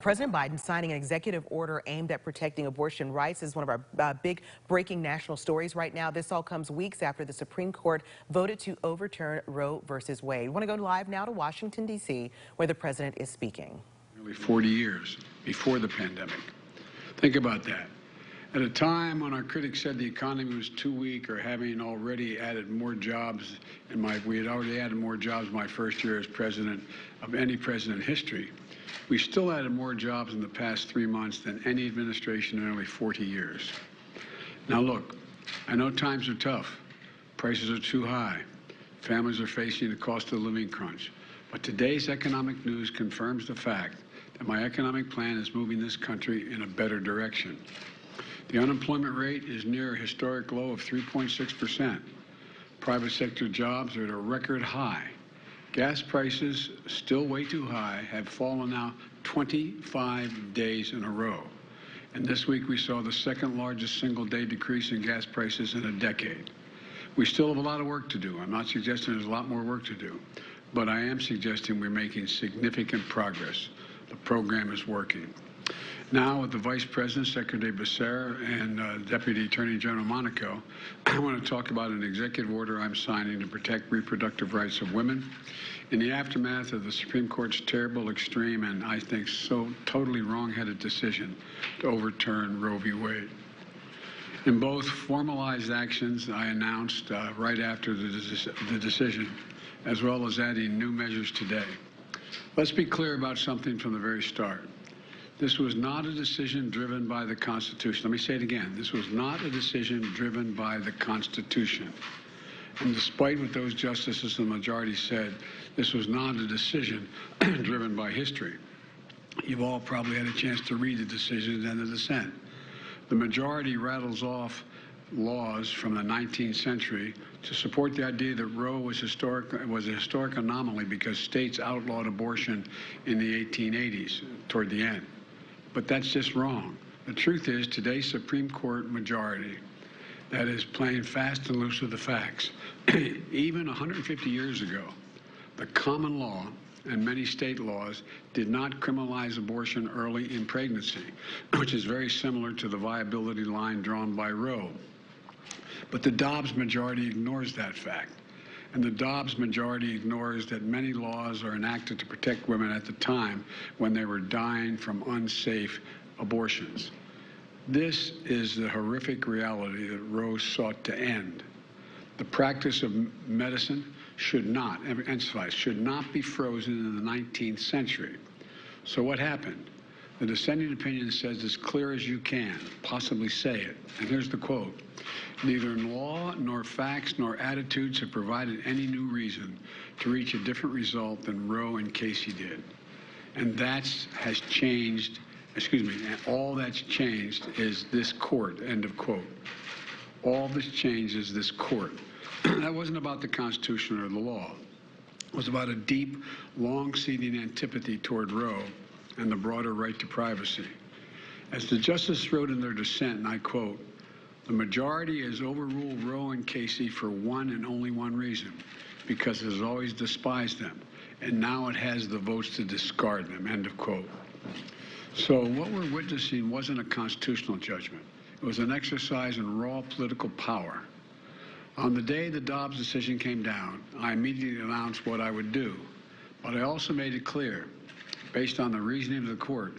President Biden signing an executive order aimed at protecting abortion rights is one of our big breaking national stories right now. This all comes weeks after the Supreme Court voted to overturn Roe versus Wade. We want to go live now to Washington, D.C., where the president is speaking. Nearly 40 years before the pandemic. Think about that. At a time when our critics said the economy was too weak or having already added more jobs, we had already added more jobs my first year as president of any president in history, we still added more jobs in the past 3 months than any administration in nearly 40 years. Now look, I know times are tough. Prices are too high. Families are facing the cost of living crunch. But today's economic news confirms the fact that my economic plan is moving this country in a better direction. The unemployment rate is near a historic low of 3.6%. Private sector jobs are at a record high. Gas prices, still way too high, have fallen now 25 days in a row. And this week we saw the second largest single-day decrease in gas prices in a decade. We still have a lot of work to do. I'm not suggesting there's a lot more work to do, but I am suggesting we're making significant progress. The program is working. Now, with the Vice President, Secretary Becerra, and Deputy Attorney General Monaco, I want to talk about an executive order I'm signing to protect reproductive rights of women in the aftermath of the Supreme Court's terrible, extreme, and I think so totally wrong-headed decision to overturn Roe v. Wade. In both formalized actions I announced right after the decision, as well as adding new measures today. Let's be clear about something from the very start. This was not a decision driven by the Constitution. Let me say it again. This was not a decision driven by the Constitution. And despite what those justices in the majority said, this was not a decision driven by history. You've all probably had a chance to read the decision and the dissent. The majority rattles off laws from the 19th century to support the idea that Roe was a historic anomaly because states outlawed abortion in the 1880s toward the end. But that's just wrong. The truth is, today's Supreme Court majority that is playing fast and loose with the facts. Even 150 years ago, the common law and many state laws did not criminalize abortion early in pregnancy, which is very similar to the viability line drawn by Roe. But the Dobbs majority ignores that fact. And the Dobbs majority ignores that many laws are enacted to protect women at the time when they were dying from unsafe abortions. This is the horrific reality that Roe sought to end. The practice of medicine should not, emphasize, should not be frozen in the 19th century. So what happened? The dissenting opinion says as clear as you can possibly say it. And here's the quote. Neither law nor facts nor attitudes have provided any new reason to reach a different result than Roe and Casey did. And that has changed, all that's changed is this court, end of quote. All that's changed is this court. That wasn't about the Constitution or the law. It was about a deep, long-seating antipathy toward Roe and the broader right to privacy. As the justices wrote in their dissent, and I quote, the majority has overruled Roe and Casey for one and only one reason, because it has always despised them, and now it has the votes to discard them, end of quote. So what we're witnessing wasn't a constitutional judgment. It was an exercise in raw political power. On the day the Dobbs decision came down, I immediately announced what I would do, but I also made it clear, based on the reasoning of the court,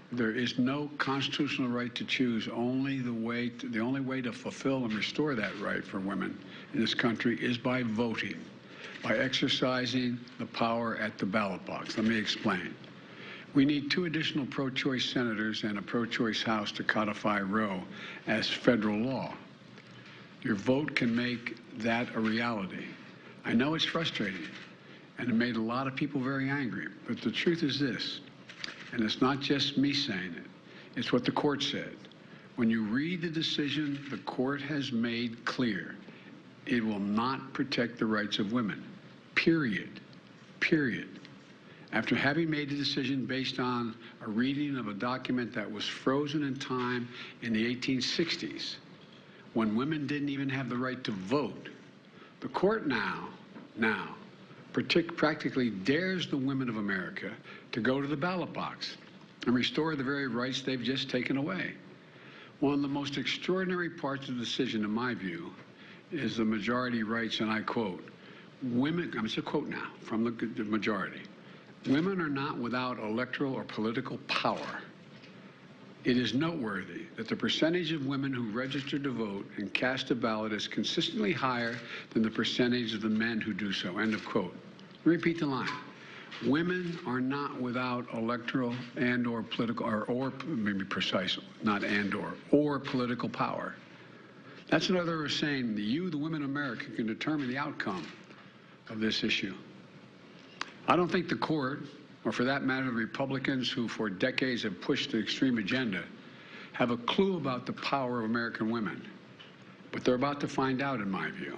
there is no constitutional right to choose. The only way to fulfill and restore that right for women in this country is by voting, by exercising the power at the ballot box. Let me explain. We need 2 additional pro-choice senators and a pro-choice House to codify Roe as federal law. Your vote can make that a reality. I know it's frustrating, and it made a lot of people very angry, but the truth is this. And it's not just me saying it. It's what the court said. When you read the decision, the court has made clear it will not protect the rights of women, period, period. After having made a decision based on a reading of a document that was frozen in time in the 1860s, when women didn't even have the right to vote, the court now practically dares the women of America to go to the ballot box and restore the very rights they've just taken away. One of the most extraordinary parts of the decision, in my view, is the majority writes, and I quote, women, it's a quote now from the majority, women are not without electoral or political power. It is noteworthy that the percentage of women who register to vote and cast a ballot is consistently higher than the percentage of the men who do so, end of quote. Repeat the line. Women are not without electoral and/or political, or maybe precise, not and/or political power. That's another way of saying that you, the women of America, can determine the outcome of this issue. I don't think the court, or for that matter, the Republicans who for decades have pushed the extreme agenda, have a clue about the power of American women. But they're about to find out, in my view.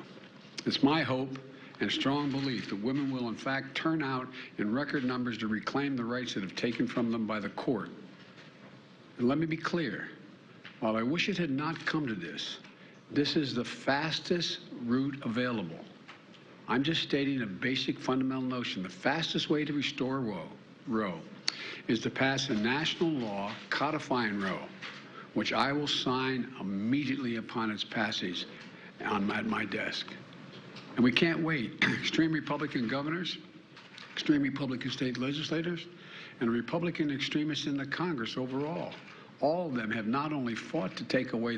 It's my hope and strong belief that women will in fact turn out in record numbers to reclaim the rights that have taken from them by the court. And let me be clear, while I wish it had not come to this, this is the fastest route available. I'm just stating a basic fundamental notion. The fastest way to restore Roe is to pass a national law codifying Roe, which I will sign immediately upon its passage at my desk. And we can't wait. Extreme Republican governors, extreme Republican state legislators, and Republican extremists in the Congress overall, all of them have not only fought to take away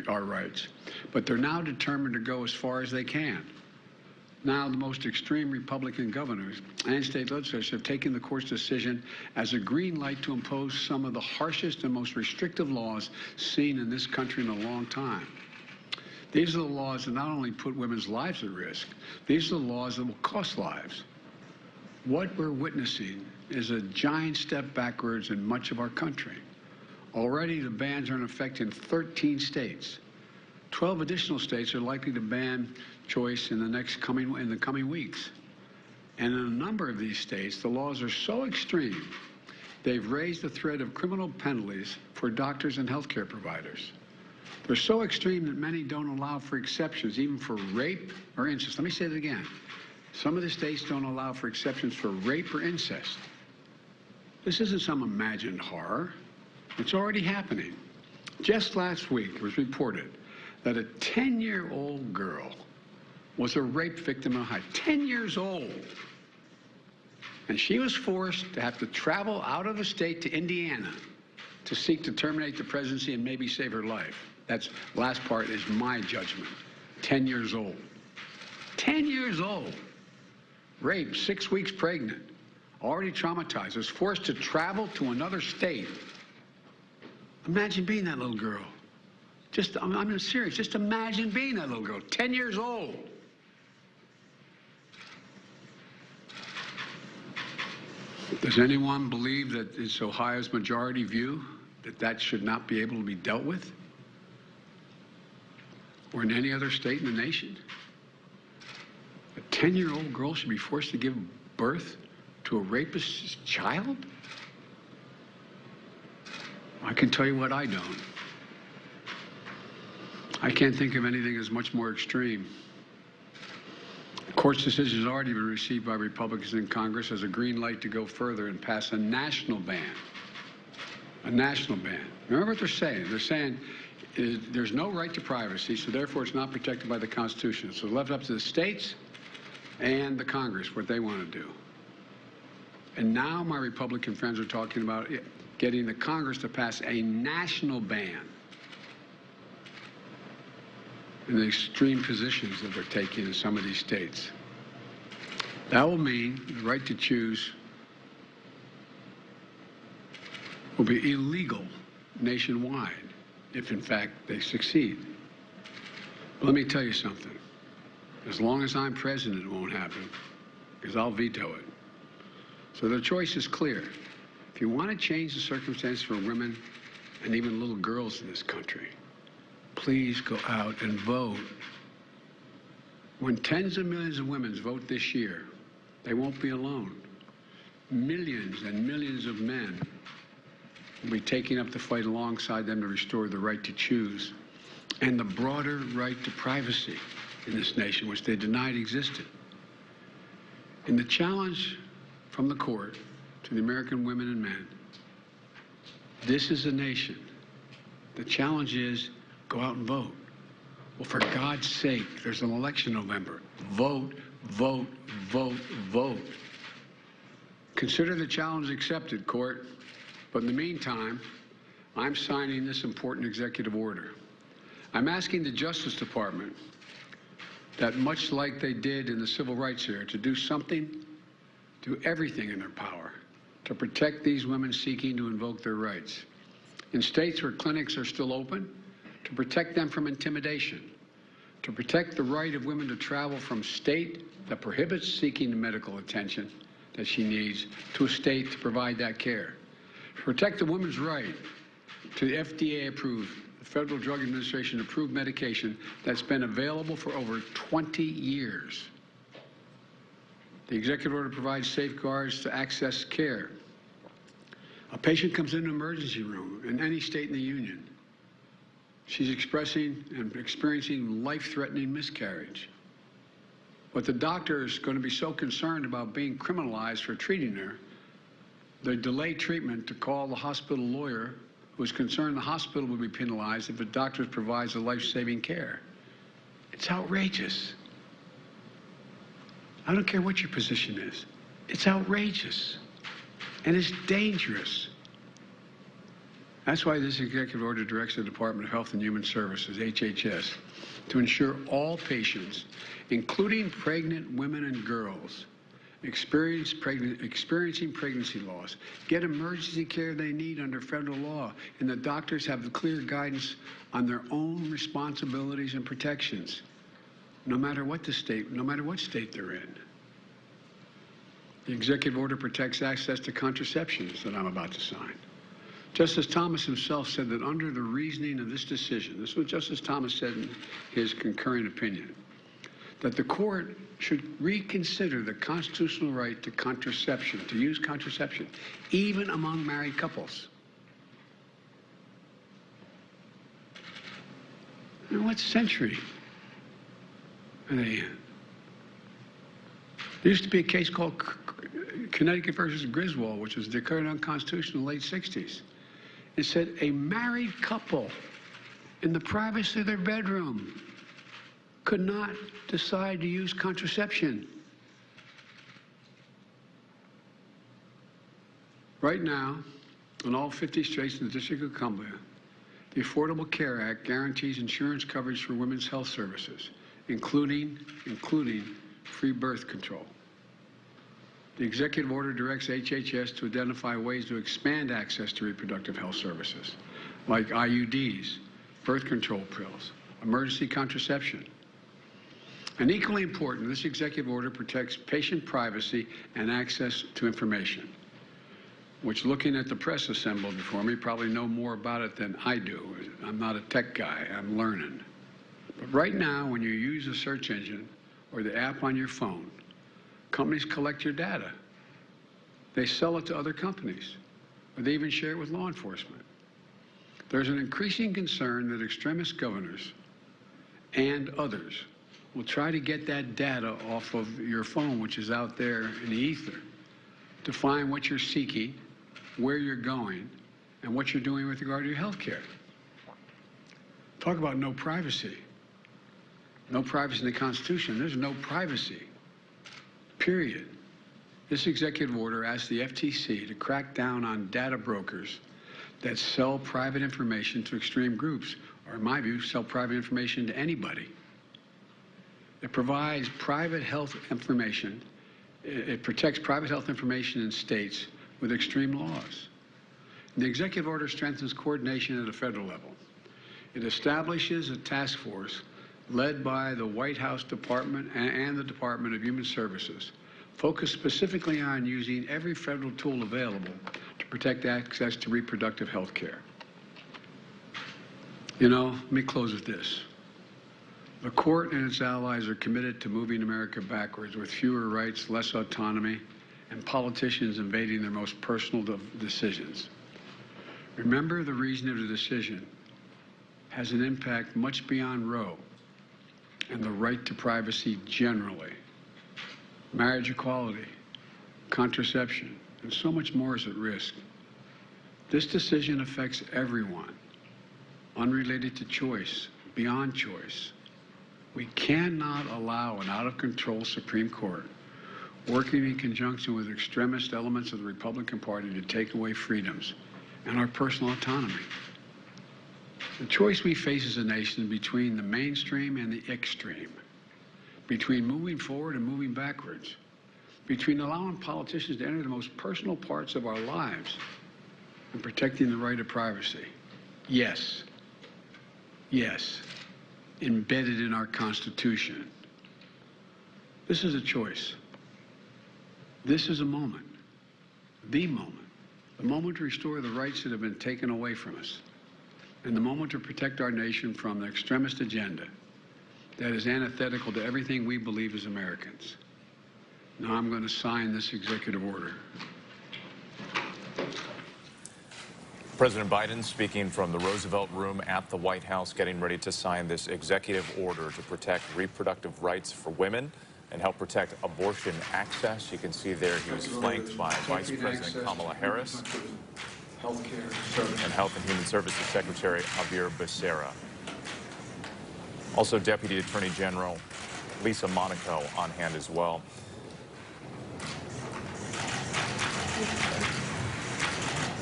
our rights, but they're now determined to go as far as they can. Now, the most extreme Republican governors and state legislators have taken the court's decision as a green light to impose some of the harshest and most restrictive laws seen in this country in a long time. These are the laws that not only put women's lives at risk, these are the laws that will cost lives. What we're witnessing is a giant step backwards in much of our country. Already, the bans are in effect in 13 states. 12 additional states are likely to ban choice in the coming weeks. And in a number of these states, the laws are so extreme, they've raised the threat of criminal penalties for doctors and healthcare providers. They're so extreme that many don't allow for exceptions, even for rape or incest. Let me say that again. Some of the states don't allow for exceptions for rape or incest. This isn't some imagined horror. It's already happening. Just last week, it was reported that a 10-year-old girl was a rape victim in Ohio. 10 years old. And she was forced to have to travel out of the state to Indiana to seek to terminate the presidency and maybe save her life. That's last part is my judgment. 10 years old. 10 years old. Raped, 6 weeks pregnant, already traumatized, was forced to travel to another state. Imagine being that little girl. I'm serious. Just imagine being that little girl, 10 years old. Does anyone believe that it's Ohio's majority view that that should not be able to be dealt with? Or in any other state in the nation? A 10-year-old girl should be forced to give birth to a rapist's child? I can tell you what I don't. I can't think of anything as much more extreme. The court's decision has already been received by Republicans in Congress as a green light to go further and pass a national ban. A national ban. Remember what they're saying? They're saying there's no right to privacy, so therefore it's not protected by the Constitution. So it's left up to the states and the Congress what they want to do. And now my Republican friends are talking about getting the Congress to pass a national ban in the extreme positions that they're taking in some of these states. That will mean the right to choose will be illegal nationwide if, in fact, they succeed. But let me tell you something. As long as I'm president, it won't happen, because I'll veto it. So the choice is clear. If you want to change the circumstances for women and even little girls in this country, please go out and vote. When tens of millions of women vote this year, they won't be alone. Millions and millions of men will be taking up the fight alongside them to restore the right to choose and the broader right to privacy in this nation, which they denied existed. And the challenge from the court to the American women and men. This is a nation. The challenge is go out and vote. Well, for God's sake, there's an election in November. Vote, vote, vote, vote. Consider the challenge accepted, court. But in the meantime, I'm signing this important executive order. I'm asking the Justice Department that, much like they did in the civil rights era, to do something, do everything in their power to protect these women seeking to invoke their rights. In states where clinics are still open, to protect them from intimidation, to protect the right of women to travel from state that prohibits seeking the medical attention that she needs to a state to provide that care, to protect the woman's right to the FDA-approved, the Federal Drug Administration-approved medication that's been available for over 20 years. The executive order provides safeguards to access care. A patient comes into an emergency room in any state in the union. She's expressing and experiencing life-threatening miscarriage. But the doctor is going to be so concerned about being criminalized for treating her, they delay treatment to call the hospital lawyer, who is concerned the hospital will be penalized if the doctor provides the life-saving care. It's outrageous. I don't care what your position is. It's outrageous. And it's dangerous. That's why this executive order directs the Department of Health and Human Services, HHS, to ensure all patients, including pregnant women and girls, experiencing pregnancy loss, get emergency care they need under federal law, and the doctors have the clear guidance on their own responsibilities and protections, no matter what state they're in. The executive order protects access to contraceptions that I'm about to sign. Justice Thomas himself said that under the reasoning of this decision, this is what Justice Thomas said in his concurring opinion, that the court should reconsider the constitutional right to contraception, to use contraception, even among married couples. And what century are they in? There used to be a case called Connecticut versus Griswold, which was declared unconstitutional in the late 60s. It said a married couple in the privacy of their bedroom could not decide to use contraception. Right now, in all 50 states in the District of Columbia, the Affordable Care Act guarantees insurance coverage for women's health services, including free birth control. The executive order directs HHS to identify ways to expand access to reproductive health services, like IUDs, birth control pills, emergency contraception. And equally important, this executive order protects patient privacy and access to information, which, looking at the press assembled before me, probably know more about it than I do. I'm not a tech guy, I'm learning. But right now, when you use a search engine or the app on your phone, companies collect your data. They sell it to other companies, or they even share it with law enforcement. There's an increasing concern that extremist governors and others will try to get that data off of your phone, which is out there in the ether, to find what you're seeking, where you're going, and what you're doing with regard to your health care. Talk about no privacy. No privacy in the Constitution. There's no privacy. Period. This executive order asks the FTC to crack down on data brokers that sell private information to extreme groups, or in my view, sell private information to anybody. It provides private health information. It protects private health information in states with extreme laws. The executive order strengthens coordination at a federal level. It establishes a task force led by the White House Department and the Department of Human Services, focused specifically on using every federal tool available to protect access to reproductive health care. You know, let me close with this. The court and its allies are committed to moving America backwards with fewer rights, less autonomy, and politicians invading their most personal decisions. Remember, the reason of the decision has an impact much beyond Roe and the right to privacy generally. Marriage equality, contraception, and so much more is at risk. This decision affects everyone, unrelated to choice, beyond choice. We cannot allow an out-of-control Supreme Court working in conjunction with extremist elements of the Republican Party to take away freedoms and our personal autonomy. The choice we face as a nation between the mainstream and the extreme, between moving forward and moving backwards, between allowing politicians to enter the most personal parts of our lives and protecting the right of privacy. Yes, embedded in our Constitution. This is a choice. This is a moment, the moment to restore the rights that have been taken away from us, and the moment to protect our nation from the extremist agenda that is antithetical to everything we believe as Americans. Now I'm going to sign this executive order. President Biden speaking from the Roosevelt Room at the White House, getting ready to sign this executive order to protect reproductive rights for women and help protect abortion access. You can see there he was flanked by Vice President Kamala Harris and Health and Human Services Secretary Xavier Becerra. Also, Deputy Attorney General Lisa Monaco on hand as well.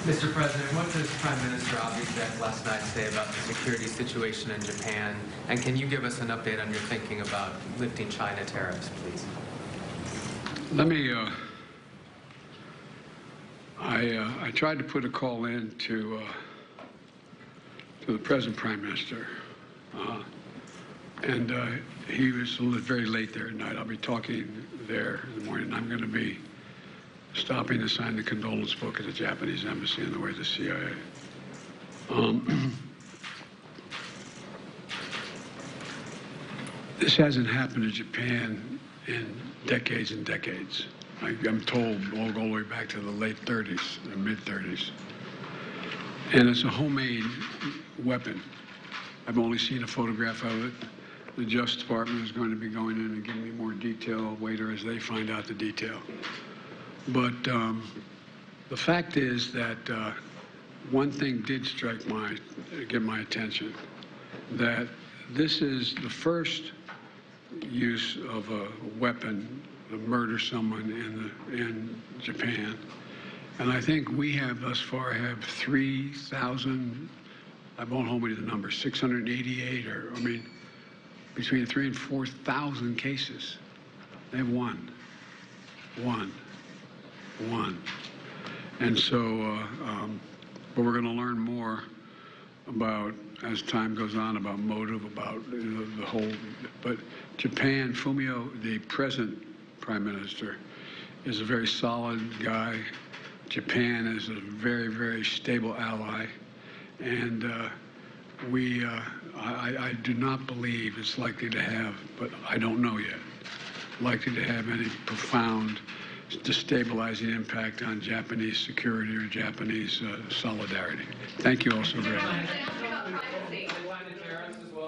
Mr. President, what does Prime Minister Abe last night say about the security situation in Japan? And can you give us an update on your thinking about lifting China tariffs, please? Let me, I tried to put a call in to the present Prime Minister, and he was very late there at night. I'll be talking there in the morning. I'm going to be stopping to sign the condolence book at the Japanese embassy on the way to the CIA. This hasn't happened to Japan in decades and decades. I'm told all the way back to the late 30s, the mid-30s. And it's a homemade weapon. I've only seen a photograph of it. The Justice Department is going to be going in and giving me more detail later as they find out the detail. But the fact is that one thing did get my attention, that this is the first use of a weapon to murder someone in Japan. And I think we have thus far have 3,000, I won't hold me to the number, 688, or I mean, between 3,000 and 4,000 cases. They have one. And so, but we're going to learn more about, as time goes on, about motive, about the whole. But Japan, Fumio, the present Prime Minister, is a very solid guy. Japan is a very, very stable ally. And I do not believe it's likely to have, but I don't know yet, likely to have any profound destabilizing impact on Japanese security or Japanese solidarity. Thank you all so very much.